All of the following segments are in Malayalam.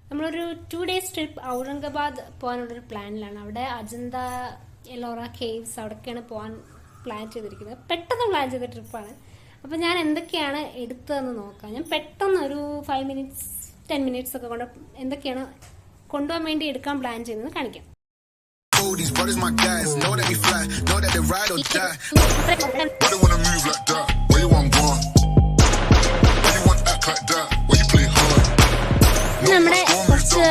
നമ്മളൊരു 2 days ട്രിപ്പ് ഔറംഗാബാദ് പോകാനുള്ളൊരു പ്ലാനിലാണ്. അവിടെ അജന്ത, എലോറ കേവ്സ് അവിടേക്കാണ് പോകാൻ പ്ലാൻ ചെയ്തിരിക്കുന്നത്. പെട്ടെന്ന് പ്ലാൻ ചെയ്ത ട്രിപ്പാണ്. അപ്പം ഞാൻ എന്തൊക്കെയാണ് എടുത്തതെന്ന് നോക്കാം. ഞാൻ പെട്ടെന്ന് ഒരു 5 minutes 10 minutes ഒക്കെ കൊണ്ട് എന്തൊക്കെയാണ് കൊണ്ടുപോകാൻ വേണ്ടി എടുക്കാൻ പ്ലാൻ ചെയ്യുന്നത് കാണിക്കാം. These brothers my guys, know that we fly, know that they ride or die. Why they wanna move like that? Where you want gone? Why you want act like that? Why you play hard? നമ്മുടെ കുറച്ച്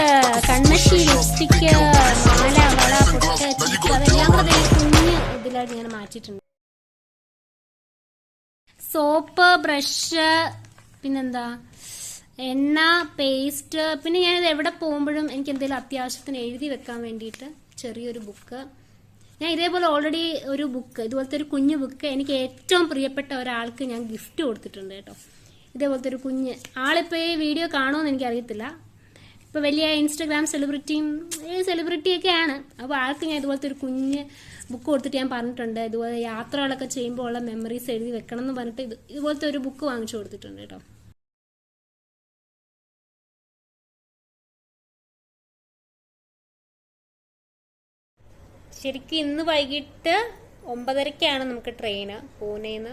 കൺമഷി, ലിപ്സ്റ്റിക്ക്, മാല, വള, പൊട്ട്, ചീപ്പ് അതെല്ലാം കൂടെ കുഞ്ഞ് ഇതിലായിട്ട് ഞാൻ മാറ്റിയിട്ടുണ്ട്. സോപ്പ്, ബ്രഷ്, പിന്നെന്താ എണ്ണ, പേസ്റ്റ്, പിന്നെ ഞാനിത് എവിടെ പോകുമ്പോഴും എനിക്ക് എന്തെങ്കിലും അത്യാവശ്യത്തിന് എഴുതി വെക്കാൻ വേണ്ടിയിട്ട് ചെറിയൊരു ബുക്ക്. ഞാൻ ഇതേപോലെ ഓൾറെഡി ഒരു ബുക്ക്, ഇതുപോലത്തെ ഒരു കുഞ്ഞു ബുക്ക് എനിക്ക് ഏറ്റവും പ്രിയപ്പെട്ട ഒരാൾക്ക് ഞാൻ ഗിഫ്റ്റ് കൊടുത്തിട്ടുണ്ട് കേട്ടോ. ഇതേപോലത്തെ ഒരു കുഞ്ഞ് ആളിപ്പോൾ ഈ വീഡിയോ കാണുമെന്ന് എനിക്കറിയത്തില്ല. ഇപ്പോൾ വലിയ ഇൻസ്റ്റഗ്രാം സെലിബ്രിറ്റിയൊക്കെയാണ്. അപ്പോൾ ആൾക്ക് ഞാൻ ഇതുപോലത്തെ ഒരു കുഞ്ഞ് ബുക്ക് കൊടുത്തിട്ട് ഞാൻ പറഞ്ഞിട്ടുണ്ട്, ഇതുപോലെ യാത്രകളൊക്കെ ചെയ്യുമ്പോൾ ഉള്ള മെമ്മറീസ് എഴുതി വെക്കണം എന്ന് പറഞ്ഞിട്ട് ഇതുപോലത്തെ ഒരു ബുക്ക് വാങ്ങിച്ചു കൊടുത്തിട്ടുണ്ട് കേട്ടോ. ശരിക്കും ഇന്ന് വൈകിട്ട് 9:30 നമുക്ക് ട്രെയിന് പൂനെന്ന്.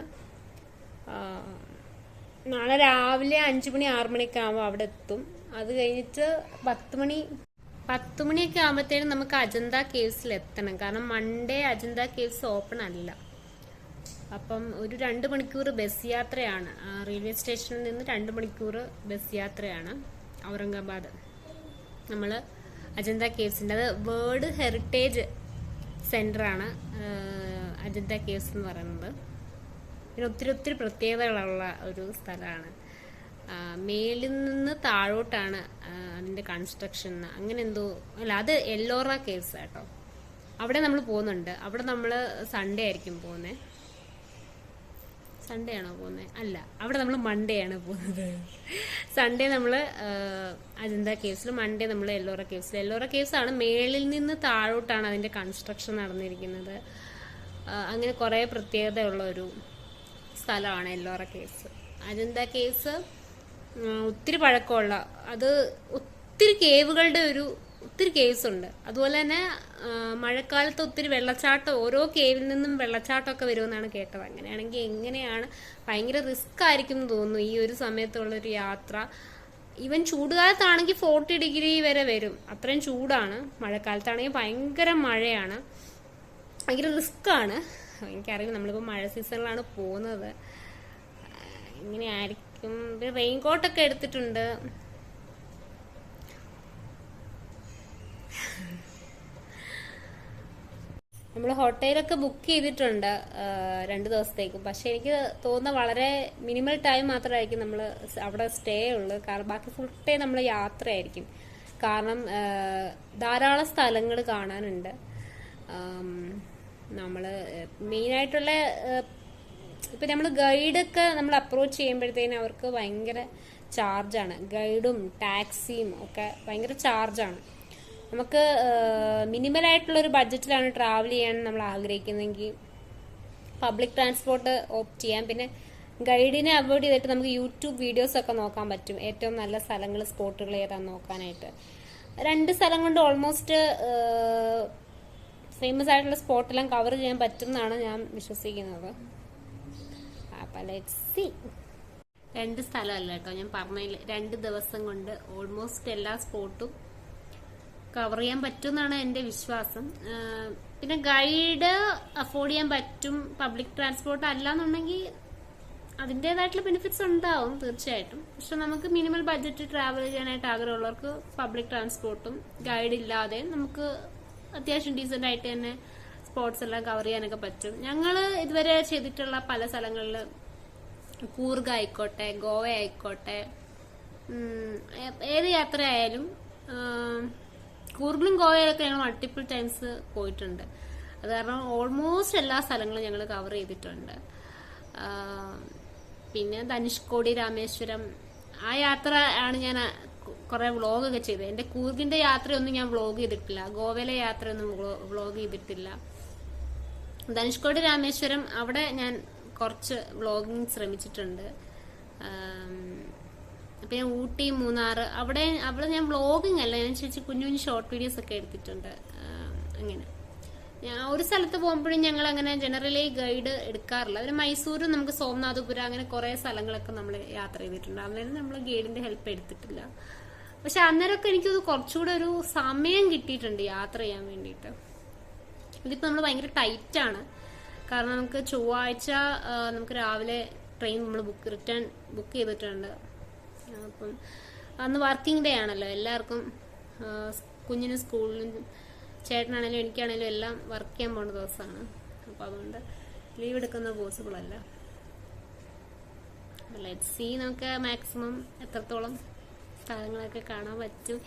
നാളെ രാവിലെ 5 മണി 6 മണിയൊക്കെ ആകുമ്പോൾ അവിടെ എത്തും. അത് കഴിഞ്ഞിട്ട് 10 മണിയൊക്കെ ആകുമ്പോഴത്തേനും നമുക്ക് അജന്ത കേവ്സിൽ എത്തണം. കാരണം മൺഡേ അജന്ത കേവ്സ് ഓപ്പൺ അല്ല. അപ്പം ഒരു 2 മണിക്കൂർ ബസ് യാത്രയാണ്. റെയിൽവേ സ്റ്റേഷനിൽ നിന്ന് 2 മണിക്കൂർ ബസ് യാത്രയാണ് ഔറംഗാബാദ്. നമ്മൾ അജന്ത കേവ്സിൻ്റെ, അത് വേൾഡ് ഹെറിറ്റേജ് സെൻ്ററാണ് അജന്ത കേവ്സ് എന്ന് പറയുന്നത്. പിന്നെ ഒത്തിരി പ്രത്യേകതകളുള്ള ഒരു സ്ഥലമാണ്. മേലിൽ നിന്ന് താഴോട്ടാണ് അതിൻ്റെ കൺസ്ട്രക്ഷൻ, അങ്ങനെ എന്തോ അല്ല, അത് എല്ലോറ കേവ്സ് കേട്ടോ. അവിടെ നമ്മൾ പോകുന്നുണ്ട്. അവിടെ നമ്മൾ സൺഡേ ആയിരിക്കും പോകുന്നത്. സൺഡേ ആണോ പോകുന്നത്? അല്ല, അവിടെ നമ്മൾ മൺഡേ ആണ് പോകുന്നത്. സൺഡേ നമ്മൾ അജന്ത കേവ്സിൽ, മൺഡേ നമ്മൾ എല്ലോറ കേവ്സിൽ. എല്ലോറ കേവ്സ് ആണ് മേളിൽ നിന്ന് താഴോട്ടാണ് അതിൻ്റെ കൺസ്ട്രക്ഷൻ നടന്നിരിക്കുന്നത്. അങ്ങനെ കുറേ പ്രത്യേകതയുള്ള ഒരു സ്ഥലമാണ് എല്ലോറ കേവ്സ്. അജന്ത കേവ്സ് ഒത്തിരി പഴക്കമുള്ള, അത് ഒത്തിരി കേവ്സ് ഉണ്ട്. അതുപോലെ തന്നെ മഴക്കാലത്ത് ഒത്തിരി വെള്ളച്ചാട്ടം, ഓരോ കേവിൽ നിന്നും വെള്ളച്ചാട്ടമൊക്കെ വരുമെന്നാണ് കേട്ടത്. അങ്ങനെയാണെങ്കിൽ എങ്ങനെയാണ്, ഭയങ്കര റിസ്ക് ആയിരിക്കും എന്ന് തോന്നുന്നു ഈ ഒരു സമയത്തുള്ളൊരു യാത്ര. ഈവൻ ചൂടുകാലത്താണെങ്കിൽ 40 ഡിഗ്രി വരെ വരും, അത്രയും ചൂടാണ്. മഴക്കാലത്താണെങ്കിൽ ഭയങ്കര മഴയാണ്, ഭയങ്കര റിസ്ക്കാണ്. എനിക്കറിയില്ല, നമ്മളിപ്പോൾ മഴ സീസണിലാണ് പോകുന്നത്, ഇങ്ങനെയായിരിക്കും. റെയിൻകോട്ടൊക്കെ എടുത്തിട്ടുണ്ട്. നമ്മൾ ഹോട്ടലൊക്കെ ബുക്ക് ചെയ്തിട്ടുണ്ട് 2 ദിവസത്തേക്ക്. പക്ഷെ എനിക്ക് തോന്നുന്ന വളരെ മിനിമൽ ടൈം മാത്രമായിരിക്കും നമ്മൾ അവിടെ സ്റ്റേ ഉള്ളു. കാരണം ബാക്കി ഫുൾ ടൈം നമ്മൾ യാത്രയായിരിക്കും. കാരണം ധാരാളം സ്ഥലങ്ങൾ കാണാനുണ്ട്. നമ്മൾ മെയിനായിട്ടുള്ള ഇപ്പം നമ്മൾ ഗൈഡൊക്കെ നമ്മൾ അപ്രോച്ച് ചെയ്യുമ്പോഴത്തേനും അവർക്ക് ഭയങ്കര ചാർജാണ്. ഗൈഡും ടാക്സിയും ഒക്കെ ഭയങ്കര ചാർജാണ്. നമുക്ക് മിനിമലായിട്ടുള്ളൊരു ബഡ്ജറ്റിലാണ് ട്രാവൽ ചെയ്യാൻ നമ്മൾ ആഗ്രഹിക്കുന്നതെങ്കിൽ പബ്ലിക് ട്രാൻസ്പോർട്ട് ഓപ്റ്റ് ചെയ്യാം. പിന്നെ ഗൈഡിനെ അവോയ്ഡ് ചെയ്തിട്ട് നമുക്ക് യൂട്യൂബ് വീഡിയോസൊക്കെ നോക്കാൻ പറ്റും, ഏറ്റവും നല്ല സ്ഥലങ്ങൾ, സ്പോട്ടുകൾ ഏതാണെന്ന് നോക്കാനായിട്ട്. 2 സ്ഥലം കൊണ്ട് ഓൾമോസ്റ്റ് ഫേമസ് ആയിട്ടുള്ള സ്പോട്ടെല്ലാം കവർ ചെയ്യാൻ പറ്റും എന്നാണ് ഞാൻ വിശ്വസിക്കുന്നത്. അപ്പം ലെറ്റ്സ് സീ. 2 സ്ഥലമല്ല കേട്ടോ ഞാൻ പറഞ്ഞതിൽ, 2 ദിവസം കൊണ്ട് ഓൾമോസ്റ്റ് എല്ലാ സ്പോട്ടും കവർ ചെയ്യാൻ പറ്റുമെന്നാണ് എൻ്റെ വിശ്വാസം. പിന്നെ ഗൈഡ് അഫോർഡ് ചെയ്യാൻ പറ്റും. പബ്ലിക് ട്രാൻസ്പോർട്ട് അല്ലാന്നുണ്ടെങ്കിൽ അതിൻ്റെതായിട്ടുള്ള ബെനിഫിറ്റ്സ് ഉണ്ടാവും തീർച്ചയായിട്ടും. പക്ഷെ നമുക്ക് മിനിമൽ ബഡ്ജറ്റ് ട്രാവൽ ചെയ്യാനായിട്ട് ആഗ്രഹമുള്ളവർക്ക് പബ്ലിക് ട്രാൻസ്പോർട്ടും ഗൈഡ് ഇല്ലാതെ നമുക്ക് അത്യാവശ്യം ഡീസൻ്റ് ആയിട്ട് തന്നെ സ്പോട്ട്സ് എല്ലാം കവർ ചെയ്യാനൊക്കെ പറ്റും. ഞങ്ങൾ ഇതുവരെ ചെയ്തിട്ടുള്ള പല സ്ഥലങ്ങളിൽ, കൂർഗ് ആയിക്കോട്ടെ, ഗോവ ആയിക്കോട്ടെ, ഏത് യാത്രയായാലും കൂർഗിലും ഗോവയിലൊക്കെ ഞങ്ങൾ മൾട്ടിപ്പിൾ ടൈംസ് പോയിട്ടുണ്ട്. അത് കാരണം ഓൾമോസ്റ്റ് എല്ലാ സ്ഥലങ്ങളും ഞങ്ങൾ കവർ ചെയ്തിട്ടുണ്ട്. പിന്നെ ധനുഷ്കോടി, രാമേശ്വരം, ആ യാത്ര ആണ് ഞാൻ കുറെ വ്ളോഗൊക്കെ ചെയ്തത്. എൻ്റെ കൂർഗിന്റെ യാത്രയൊന്നും ഞാൻ വ്ളോഗ് ചെയ്തിട്ടില്ല, ഗോവയിലെ യാത്രയൊന്നും വ്ളോഗ് ചെയ്തിട്ടില്ല. ധനുഷ്കോടി, രാമേശ്വരം അവിടെ ഞാൻ കുറച്ച് വ്ളോഗിങ് ശ്രമിച്ചിട്ടുണ്ട്. പിന്നെ ഊട്ടി, മൂന്നാർ, അവിടെ ഞാൻ വ്ളോഗിങ് അല്ല, ഞാൻ കുഞ്ഞു കുഞ്ഞു ഷോർട്ട് വീഡിയോസ് ഒക്കെ എടുത്തിട്ടുണ്ട്. അങ്ങനെ ഞാൻ ഒരു സ്ഥലത്ത് പോകുമ്പോഴും ഞങ്ങൾ അങ്ങനെ ജനറലി ഗൈഡ് എടുക്കാറില്ല. അതിന് മൈസൂരും നമുക്ക് സോമനാഥപുരം അങ്ങനെ കുറെ സ്ഥലങ്ങളൊക്കെ നമ്മൾ യാത്ര ചെയ്തിട്ടുണ്ട്. അന്നേരം നമ്മൾ ഗൈഡിന്റെ ഹെൽപ്പ് എടുത്തിട്ടില്ല. പക്ഷെ അന്നേരമൊക്കെ എനിക്കത് കുറച്ചുകൂടെ ഒരു സമയം കിട്ടിയിട്ടുണ്ട് യാത്ര ചെയ്യാൻ വേണ്ടിയിട്ട്. ഇതിപ്പോ നമ്മൾ ഭയങ്കര ടൈറ്റാണ്. കാരണം നമുക്ക് ചൊവ്വാഴ്ച നമുക്ക് രാവിലെ ട്രെയിൻ നമ്മൾ റിട്ടേൺ ബുക്ക് ചെയ്തിട്ടുണ്ട്. അപ്പം അന്ന് വർക്കിംഗ് ഡേ ആണല്ലോ എല്ലാവർക്കും. കുഞ്ഞിന് സ്കൂളിലും ചേട്ടനാണേലും എനിക്കാണേലും എല്ലാം വർക്ക് ചെയ്യാൻ പോണ ദിവസമാണ്. അപ്പോൾ അതുകൊണ്ട് ലീവ് എടുക്കുന്നത് പോസിബിൾ അല്ല. ലെറ്റ്സ് സീ, നമുക്ക് മാക്സിമം എത്രത്തോളം സ്ഥലങ്ങളൊക്കെ കാണാൻ പറ്റും.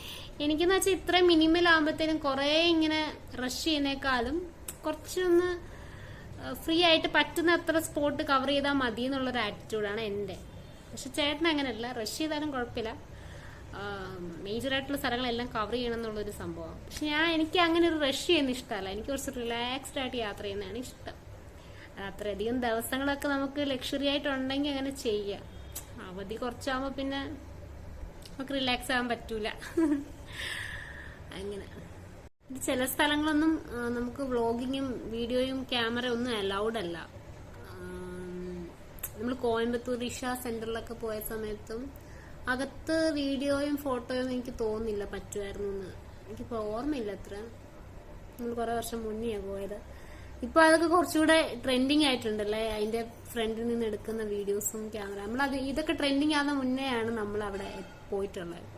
എനിക്കെന്ന് വെച്ചാൽ ഇത്ര മിനിമൽ ആകുമ്പോഴത്തേനും കുറേ ഇങ്ങനെ റഷ് ചെയ്യുന്നേക്കാളും കുറച്ചൊന്ന് ഫ്രീ ആയിട്ട് പറ്റുന്ന അത്ര സ്പോട്ട് കവർ ചെയ്താൽ മതി എന്നുള്ളൊരു ആറ്റിറ്റ്യൂഡാണ് എൻ്റെ. പക്ഷെ ചേട്ടൻ അങ്ങനെയല്ല, റഷ് ചെയ്താലും കുഴപ്പമില്ല, മേജറായിട്ടുള്ള സ്ഥലങ്ങളെല്ലാം കവർ ചെയ്യണം എന്നുള്ളൊരു സംഭവമാണ്. പക്ഷെ എനിക്ക് അങ്ങനെ ഒരു റഷ് ചെയ്യുന്ന ഇഷ്ടമല്ല. എനിക്ക് കുറച്ച് റിലാക്സ്ഡ് ആയിട്ട് യാത്ര ചെയ്യുന്നതാണ് ഇഷ്ടം. അത്രയധികം ദിവസങ്ങളൊക്കെ നമുക്ക് ലക്ഷറി ആയിട്ടുണ്ടെങ്കിൽ അങ്ങനെ ചെയ്യാം. അവധി കുറച്ചാകുമ്പോൾ പിന്നെ നമുക്ക് റിലാക്സ് ആകാൻ പറ്റൂല. അങ്ങനെ ചില സ്ഥലങ്ങളൊന്നും നമുക്ക് വ്ളോഗിങ്ങും വീഡിയോയും ക്യാമറ ഒന്നും അലൗഡ് അല്ല. നമ്മൾ കോയമ്പത്തൂർ ഇഷ സെന്ററിലൊക്കെ പോയ സമയത്തും അകത്ത് വീഡിയോയും ഫോട്ടോയും എനിക്ക് തോന്നുന്നില്ല പറ്റുമായിരുന്നു എന്ന്. എനിക്കിപ്പോൾ ഓർമ്മയില്ല അത്ര. നമ്മൾ കുറെ വർഷം മുന്നെയാണ് പോയത്. ഇപ്പൊ അതൊക്കെ കുറച്ചുകൂടെ ട്രെൻഡിങ് ആയിട്ടുണ്ടല്ലേ, അതിന്റെ ഫ്രണ്ടിൽ നിന്ന് എടുക്കുന്ന വീഡിയോസും ക്യാമറ. നമ്മളത് ഇതൊക്കെ ട്രെൻഡിങ് ആകുന്ന മുന്നേ ആണ് നമ്മൾ അവിടെ പോയിട്ടുള്ളത്,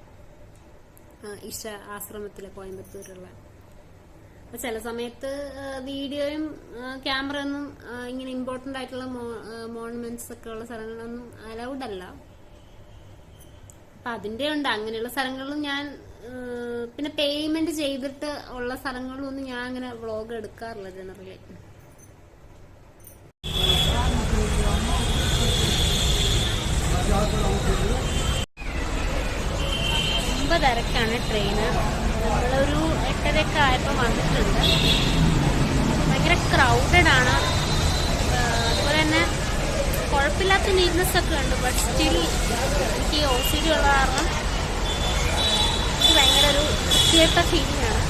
ഇഷ ആശ്രമത്തിലെ കോയമ്പത്തൂരുള്ള. അപ്പൊ ചില സമയത്ത് വീഡിയോയും ക്യാമറ ഒന്നും ഇങ്ങനെ ഇമ്പോർട്ടന്റ് ആയിട്ടുള്ള മോണുമെന്റ്സ് ഒക്കെ ഉള്ള സ്ഥലങ്ങളൊന്നും അലൗഡ് അല്ല. അപ്പൊ അതിന്റെ ഉണ്ട് അങ്ങനെയുള്ള സ്ഥലങ്ങളിലും ഞാൻ പിന്നെ പേയ്മെന്റ് ചെയ്തിട്ട് ഉള്ള സ്ഥലങ്ങളിലൊന്നും ഞാൻ അങ്ങനെ വ്ളോഗ് എടുക്കാറില്ല ജനറലി. ரொம்ப തിരക്കാണ് ട്രെയിന്. നമ്മളൊരു 8:30 ആയപ്പോൾ വന്നിട്ടുണ്ട്. ഭയങ്കര ക്രൗഡഡ് ആണ്. അതുപോലെ തന്നെ കുഴപ്പമില്ലാത്ത നീറ്റ്നെസ് ഒക്കെ ഉണ്ട്. ബട്ട് സ്റ്റിൽ എനിക്ക് OCD ഉള്ള കാരണം ഭയങ്കര ഒരു വൃത്തികെട്ട ഫീലിംഗ് ആണ്.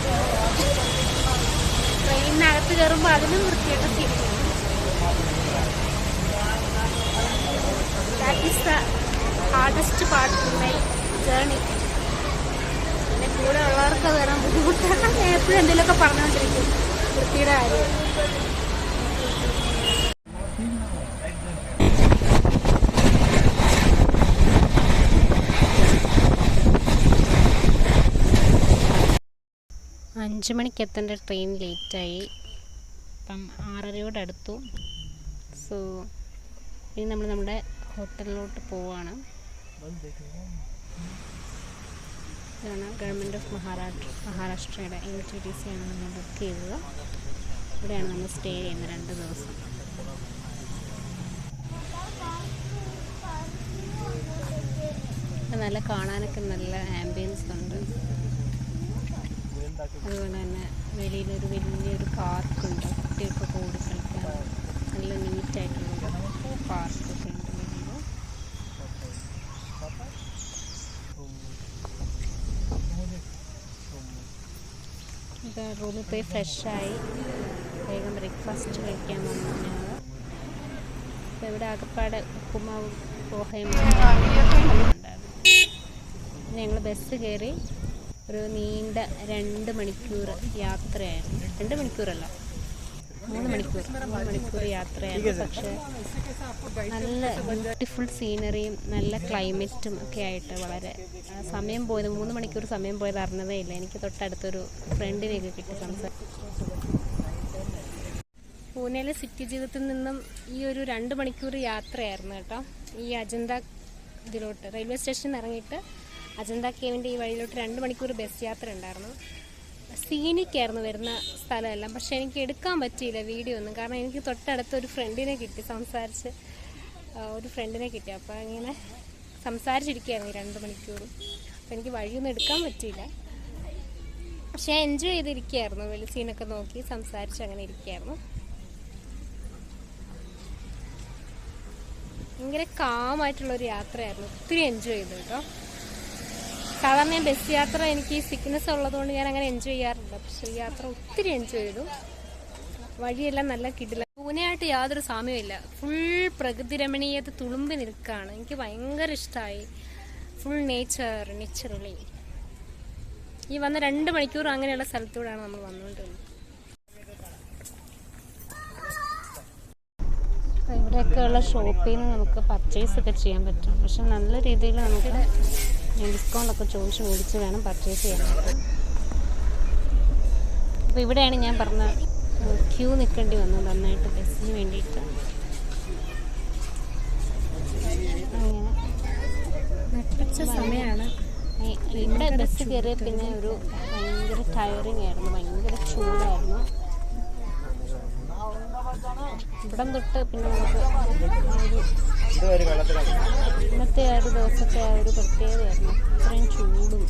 ട്രെയിനിനകത്ത് കയറുമ്പോൾ അതിനും വൃത്തികെട്ട ഫീലിംഗ് ആണ്. That is the hardest part in my journey. പിന്നെ കൂടെ ഉള്ളവർക്ക് അത് വരാൻ ബുദ്ധിമുട്ടാണ്. ഞാൻ എപ്പോഴും എന്തെങ്കിലുമൊക്കെ പറഞ്ഞുകൊണ്ടിരിക്കും വൃത്തിയുടെ കാര്യം. അഞ്ച് മണിക്ക് എത്തേണ്ട ട്രെയിൻ ലേറ്റായി. ഇപ്പം 6:30 അടുത്തു. സോ ഇനി നമ്മൾ നമ്മുടെ ഹോട്ടലിലോട്ട് പോവാണ്. ഇതാണ് ഗവൺമെൻറ് ഓഫ് മഹാരാഷ്ട്രയുടെ LTTC ആണ് നമ്മൾ ബുക്ക് ചെയ്തത്. ഇവിടെയാണ് നമ്മൾ സ്റ്റേ ചെയ്യുന്നത് 2 ദിവസം. നല്ല കാണാനൊക്കെ നല്ല ആംബിയൻസ് ഉണ്ട്. അതുപോലെ തന്നെ വെളിയിലൊരു വലിയൊരു പാർക്കുണ്ട്, കുട്ടികൾക്കൊക്കെ ഓടി കളിക്കാൻ നല്ല നീറ്റായിട്ടുള്ളൊരു പാർക്കൊക്കെ ഉണ്ട് വെളിയിൽ. ഇത് റൂമിൽ പോയി ഫ്രഷായി വേഗം ബ്രേക്ക്ഫാസ്റ്റ് കഴിക്കാൻ വന്നു ഞങ്ങൾ. ഇപ്പം ഇവിടെ ആകപ്പാടെ ഉപ്പുമാവും പോഹയും ഉണ്ടായിരുന്നു. ഞങ്ങൾ ബസ് കയറി ഒരു നീണ്ട 2 മണിക്കൂർ യാത്രയായിരുന്നു. 2 മണിക്കൂറല്ല, 3 മണിക്കൂർ യാത്രയായിരുന്നു. പക്ഷേ നല്ല ബ്യൂട്ടിഫുൾ സീനറിയും നല്ല ക്ലൈമറ്റും ഒക്കെ ആയിട്ട് വളരെ സമയം പോയത് 3 മണിക്കൂർ സമയം പോയത് അറിഞ്ഞതേ ഇല്ല. എനിക്ക് തൊട്ടടുത്തൊരു ഫ്രണ്ടിനെയൊക്കെ കിട്ടി സംസാരിച്ചു. പൂനെയിലെ സിറ്റി ജീവിതത്തിൽ നിന്നും ഈ ഒരു 2 മണിക്കൂർ യാത്രയായിരുന്നു കേട്ടോ. ഈ അജന്ത ഇതിലോട്ട് റെയിൽവേ സ്റ്റേഷനിൽ ഇറങ്ങിയിട്ട് അജന്ത കേവിൻ്റെ ഈ വഴിയിലോട്ട് 2 മണിക്കൂർ ബസ് യാത്ര ഉണ്ടായിരുന്നു. സീനിക്കായിരുന്നു വരുന്ന സ്ഥലമെല്ലാം. പക്ഷെ എനിക്ക് എടുക്കാൻ പറ്റിയില്ല വീഡിയോ ഒന്നും. കാരണം എനിക്ക് തൊട്ടടുത്ത് ഒരു ഫ്രണ്ടിനെ കിട്ടി, സംസാരിച്ച് ഒരു ഫ്രണ്ടിനെ കിട്ടി. അപ്പോൾ ഇങ്ങനെ സംസാരിച്ചിരിക്കുകയായിരുന്നു 2 മണിക്കൂറും. അപ്പോൾ എനിക്ക് വഴിയൊന്നും എടുക്കാൻ പറ്റിയില്ല. പക്ഷെ എൻജോയ് ചെയ്തിരിക്കുകയായിരുന്നു. വലിയ സീനൊക്കെ നോക്കി സംസാരിച്ച് അങ്ങനെ ഇരിക്കുകയായിരുന്നു. ഭയങ്കര കാമായിട്ടുള്ളൊരു യാത്രയായിരുന്നു. ഒത്തിരി എൻജോയ് ചെയ്തു കേട്ടോ. സാധാരണ ഞാൻ ബസ് യാത്ര എനിക്ക് സിക്നസ് ഉള്ളതുകൊണ്ട് ഞാൻ അങ്ങനെ എൻജോയ് ചെയ്യാറില്ല. പക്ഷെ ഈ യാത്ര ഒത്തിരി എൻജോയ് ചെയ്തു. വഴിയെല്ലാം നല്ല കിടില. പൂനെയായിട്ട് യാതൊരു സാമ്യമില്ല. ഫുൾ പ്രകൃതി രമണീയത തുളുമ്പി നിൽക്കുകയാണ്. എനിക്ക് ഭയങ്കര ഇഷ്ടമായി. ഫുൾ നേച്ചുറലി. ഈ വന്ന 2 മണിക്കൂർ അങ്ങനെയുള്ള സ്ഥലത്തൂടെയാണ് നമ്മൾ വന്നുകൊണ്ടിരുന്നത്. ഇവിടെയൊക്കെയുള്ള ഷോപ്പിൽ നിന്ന് നമുക്ക് പർച്ചേസ് ഒക്കെ ചെയ്യാൻ പറ്റും. പക്ഷെ നല്ല രീതിയിൽ നമുക്ക് ഡിസ്കൗണ്ട് ഒക്കെ ചോദിച്ച് മേടിച്ച് വേണം പർച്ചേസ് ചെയ്യാനായിട്ട്. അപ്പോൾ ഇവിടെയാണ് ഞാൻ പറഞ്ഞ ക്യൂ നിൽക്കേണ്ടി വന്നത് നന്നായിട്ട് ബസ്സിന് വേണ്ടിയിട്ട്. അങ്ങനെ നട്ടുച്ച സമയമാണ്. ഇവിടെ ബസ് കയറിയ പിന്നെ ഒരു ഭയങ്കര ടയറിങ് ആയിരുന്നു, ഭയങ്കര ചൂടായിരുന്നു. ഇവിടം തൊട്ട് പിന്നെ നമുക്ക് ഇന്നത്തെ ആ ഒരു ദിവസത്തെ ആ ഒരു പ്രത്യേകതയായിരുന്നു. അത്രയും ചൂടും